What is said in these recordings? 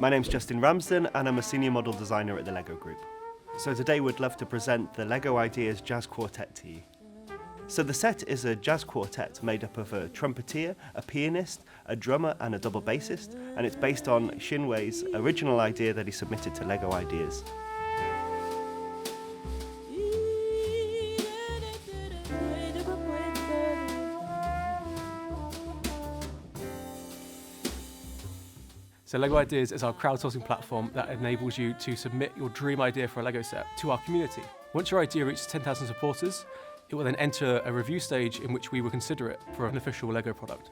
My name's Justin Ramsden and I'm a senior model designer at the LEGO Group. So today we'd love to present the LEGO Ideas Jazz Quartet to you. So the set is a jazz quartet made up of a trumpeter, a pianist, a drummer and a double bassist, and it's based on Hsinwei's original idea that he submitted to LEGO Ideas. So LEGO Ideas is our crowdsourcing platform that enables you to submit your dream idea for a LEGO set to our community. Once your idea reaches 10,000 supporters, it will then enter a review stage in which we will consider it for an official LEGO product.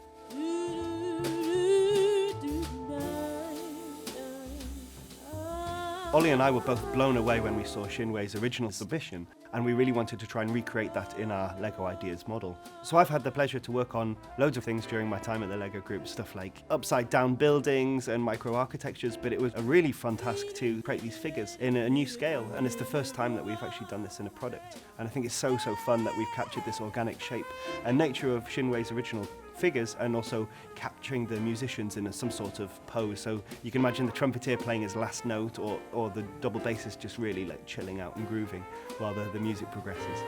Ollie and I were both blown away when we saw Hsinwei's original submission, and we really wanted to try and recreate that in our LEGO Ideas model. So I've had the pleasure to work on loads of things during my time at the LEGO Group, stuff like upside down buildings and micro-architectures, but it was a really fun task to create these figures in a new scale, and it's the first time that we've actually done this in a product. And I think it's so fun that we've captured this organic shape and nature of Hsinwei's original figures, and also capturing the musicians in some sort of pose. So you can imagine the trumpeter playing his last note, or the double bassist just really like chilling out and grooving while the music progresses.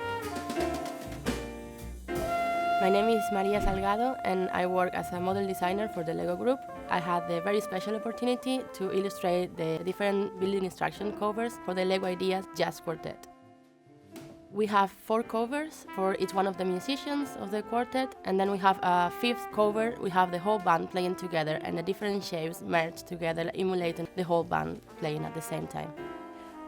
My name is Maria Salgado and I work as a model designer for the LEGO Group. I had the very special opportunity to illustrate the different building instruction covers for the LEGO Ideas Jazz Quartet. We have 4 covers for each one of the musicians of the quartet, and then we have a 5th cover. We have the whole band playing together and the different shapes merged together, emulating the whole band playing at the same time.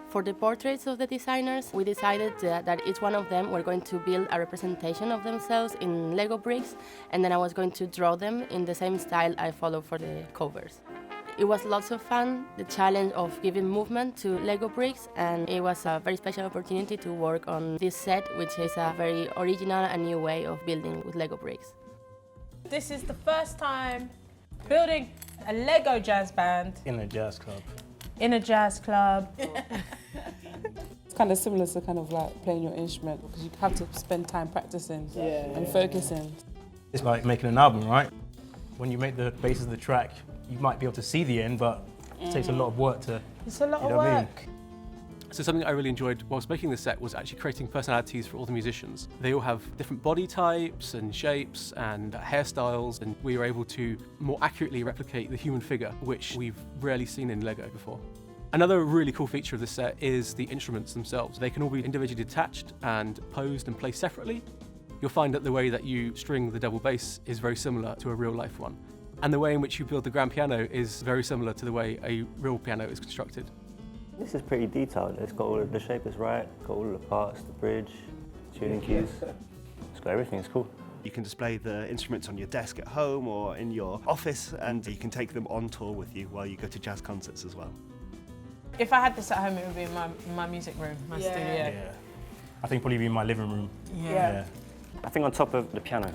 For the portraits of the designers, we decided that each one of them were going to build a representation of themselves in Lego bricks, and then I was going to draw them in the same style I follow for the covers. It was lots of fun, the challenge of giving movement to Lego bricks, and it was a very special opportunity to work on this set, which is a very original and new way of building with Lego bricks. This is the first time building a Lego jazz band. In a jazz club. In a jazz club. It's kind of similar to kind of like playing your instrument, because you have to spend time practicing and focusing. It's like making an album, right? When you make the basis of the track, you might be able to see the end, but it takes a lot of work to... It's a lot of work. So something I really enjoyed whilst making the set was actually creating personalities for all the musicians. They all have different body types and shapes and hairstyles, and we were able to more accurately replicate the human figure, which we've rarely seen in LEGO before. Another really cool feature of this set is the instruments themselves. They can all be individually detached and posed and placed separately. You'll find that the way that you string the double bass is very similar to a real life one. And the way in which you build the grand piano is very similar to the way a real piano is constructed. This is pretty detailed. It's got all of the shape is right, got all the parts, the bridge, tuning keys. It's got everything, it's cool. You can display the instruments on your desk at home or in your office, and you can take them on tour with you while you go to jazz concerts as well. If I had this at home, it would be in my music room, my studio. Yeah. I think probably be in my living room. Yeah. I think on top of the piano.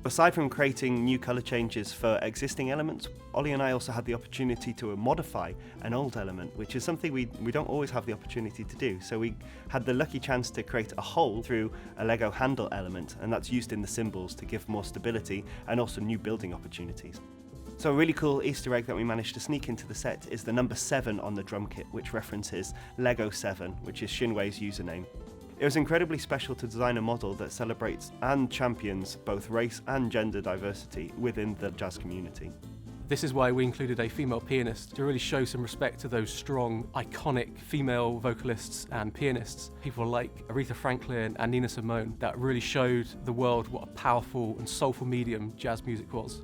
Aside from creating new colour changes for existing elements, Ollie and I also had the opportunity to modify an old element, which is something we don't always have the opportunity to do. So we had the lucky chance to create a hole through a Lego handle element, and that's used in the cymbals to give more stability and also new building opportunities. So a really cool Easter egg that we managed to sneak into the set is the number 7 on the drum kit, which references LEGO 7, which is Hsinwei's username. It was incredibly special to design a model that celebrates and champions both race and gender diversity within the jazz community. This is why we included a female pianist to really show some respect to those strong, iconic female vocalists and pianists. People like Aretha Franklin and Nina Simone that really showed the world what a powerful and soulful medium jazz music was.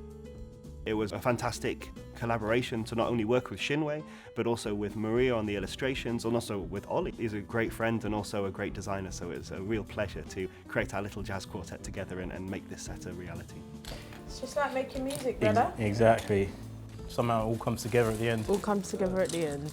It was a fantastic collaboration to not only work with Hsinwei, but also with Maria on the illustrations, and also with Ollie. He's a great friend and also a great designer, so it was a real pleasure to create our little jazz quartet together and make this set a reality. It's just like making music, brother. Exactly. Somehow it all comes together at the end. All comes together at the end.